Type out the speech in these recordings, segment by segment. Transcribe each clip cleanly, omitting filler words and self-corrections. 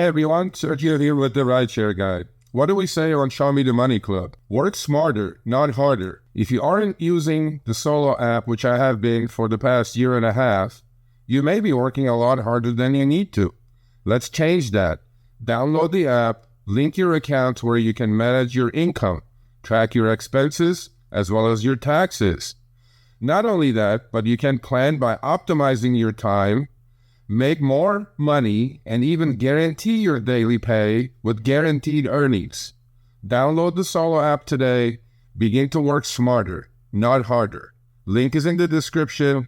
Hey everyone, Sergio here with the Rideshare Guy. What do we say on Show Me the Money Club? Work smarter, not harder. If you aren't using the Solo app, which I have been for the past year and a half, you may be working a lot harder than you need to. Let's change that. Download the app, link your account where you can manage your income, track your expenses, as well as your taxes. Not only that, but you can plan by optimizing your time, make more money, and even guarantee your daily pay with guaranteed earnings. Download the Solo app today. Begin to work smarter, not harder. Link is in the description.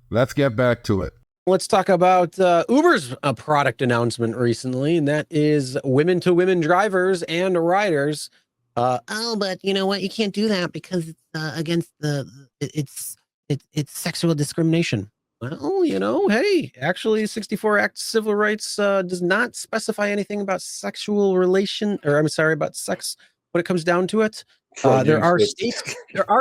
Let's get back to it. Let's talk about Uber's product announcement recently, and that is women-to-women drivers and riders. But you know what? You can't do that because it's against it's sexual discrimination. Well, hey, actually 64 Act Civil Rights does not specify anything about sexual relation, or I'm sorry, about sex when it comes down to it. There are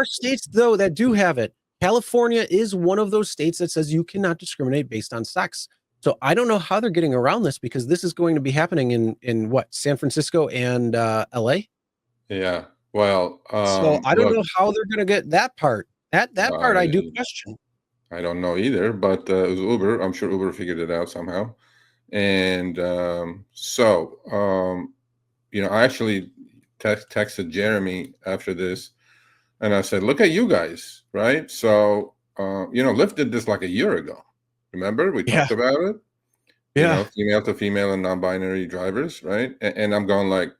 states though that do have it. California is one of those states that says you cannot discriminate based on sex. So I don't know how they're getting around this, because this is going to be happening in what, San Francisco and LA? Yeah. Well, so I don't know how they're going to get that part. That part I do question. I don't know either, but it was Uber. I'm sure Uber figured it out somehow. And I actually texted Jeremy after this, and I said, look at you guys, right? So, Lyft did this like a year ago. Remember? We talked about it. Yeah. Female to female and non-binary drivers, right? And I'm going like,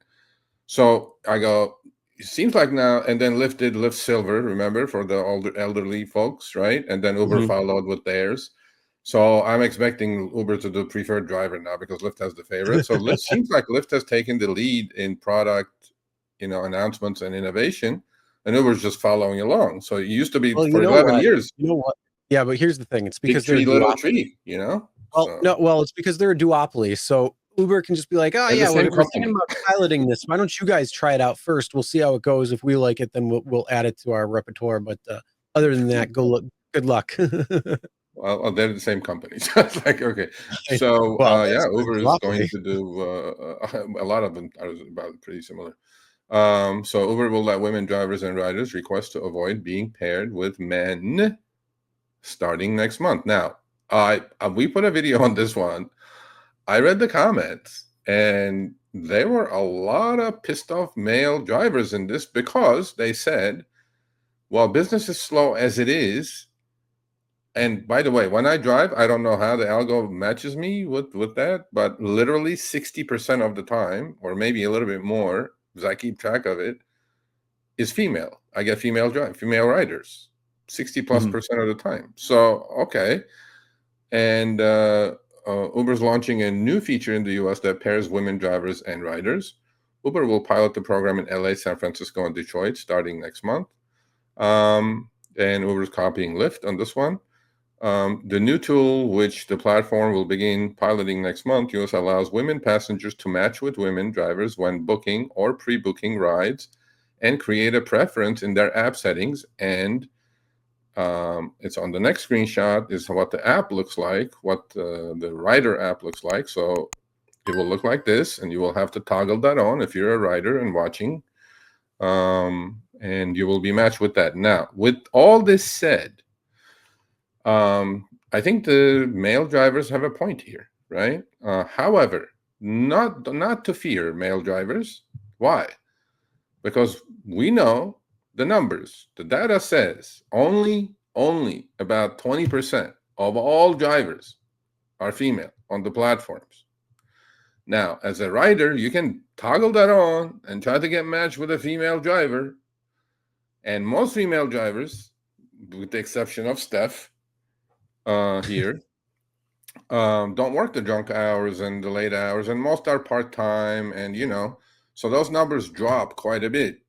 so I go, it seems like now, and then Lyft did Lyft Silver, remember, for the older elderly folks, right? And then Uber followed with theirs. So I'm expecting Uber to do preferred driver now because Lyft has the favorite. So Lyft seems like Lyft has taken the lead in product, announcements and innovation, and Uber's just following along. So it used to be for 11 years. You know what? Yeah, but here's the thing. It's because they're a little tree, Well, no, it's because they're a duopoly. So Uber can can just be like, we're thinking about piloting this. Why don't you guys try it out first? We'll see how it goes. If we like it, then we'll add it to our repertoire. But other than that, good luck. Well, they're the same company. So it's like, okay. So, Uber is going to do a lot of them are about pretty similar. So Uber will let women drivers and riders request to avoid being paired with men starting next month. Now, we put a video on this one. I read the comments, and there were a lot of pissed off male drivers in this because they said, well, business is slow as it is. And by the way, when I drive, I don't know how the algo matches me with that, but literally 60% of the time, or maybe a little bit more, because I keep track of it, is female. I get female riders, 60+% of the time. So, okay. And Uber's launching a new feature in the US that pairs women drivers and riders. Uber will pilot the program in LA, San Francisco, and Detroit starting next month. And Uber's copying Lyft on this one. The new tool, which the platform will begin piloting next month, US allows women passengers to match with women drivers when booking or pre-booking rides and create a preference in their app settings. And it's on the next screenshot is what the app looks like, what the rider app looks like. So it will look like this, and you will have to toggle that on if you're a rider and watching, and you will be matched with that. Now, with all this said, I think the male drivers have a point here, right? However, not to fear male drivers. Why? Because we know the numbers. The data says only about 20% of all drivers are female on the platforms. Now, as a rider, you can toggle that on and try to get matched with a female driver. And most female drivers, with the exception of Steph here, don't work the drunk hours and the late hours, and most are part-time, and so those numbers drop quite a bit.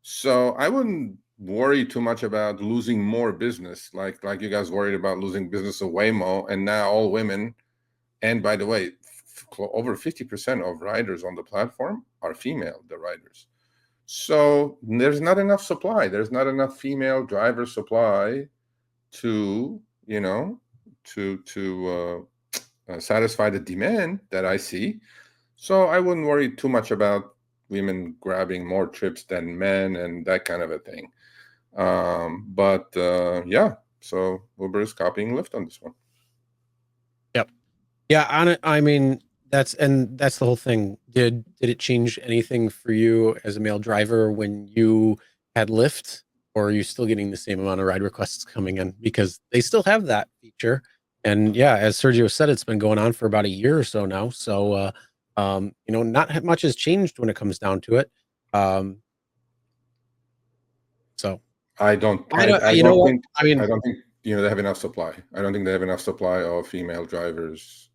So I wouldn't worry too much about losing more business, like you guys worried about losing business of Waymo, and now all women. And by the way, over 50% of riders on the platform are female, the riders. So there's not enough supply. There's not enough female driver supply to satisfy the demand that I see. So I wouldn't worry too much about women grabbing more trips than men and that kind of a thing. But yeah, so Uber is copying Lyft on this one. Yep. Yeah, I mean, that's the whole thing. Did it change anything for you as a male driver when you had Lyft, or are you still getting the same amount of ride requests coming in? Because they still have that feature. And yeah, as Sergio said, it's been going on for about a year or so now. So not much has changed when it comes down to it. So I don't think they have enough supply. I don't think they have enough supply of female drivers.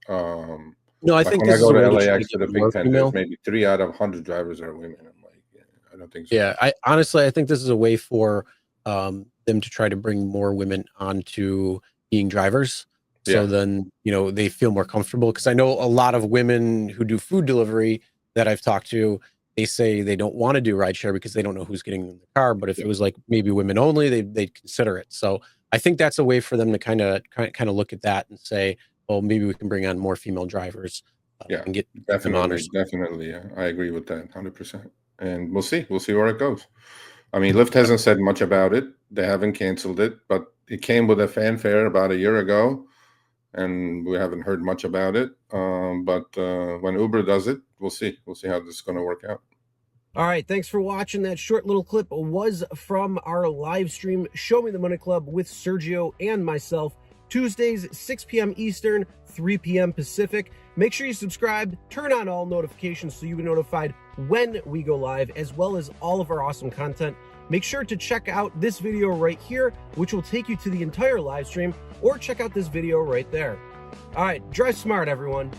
No, I think when I this go is to a way to LAX to the Big Ten, there's female. maybe 3 out of 100 drivers are women. I'm like, yeah, I don't think so. Yeah, I think this is a way for them to try to bring more women onto being drivers. So then, they feel more comfortable. Because I know a lot of women who do food delivery that I've talked to, they say they don't want to do rideshare because they don't know who's getting in the car. But if it was like maybe women only, they'd consider it. So I think that's a way for them to kind of look at that and say, well, maybe we can bring on more female drivers. And get definitely. Yeah, I agree with that 100%. And we'll see where it goes. I mean, Lyft hasn't said much about it. They haven't canceled it, but it came with a fanfare about a year ago, and we haven't heard much about it. But when Uber does it, we'll see how this is going to work out. All right, thanks for watching. That short little clip was from our live stream, Show Me the Money Club with Sergio and myself, Tuesdays, 6 p.m. Eastern, 3 p.m. Pacific. Make sure you subscribe, turn on all notifications so you'll be notified when we go live, as well as all of our awesome content. Make sure to check out this video right here, which will take you to the entire live stream, or check out this video right there. All right, drive smart, everyone.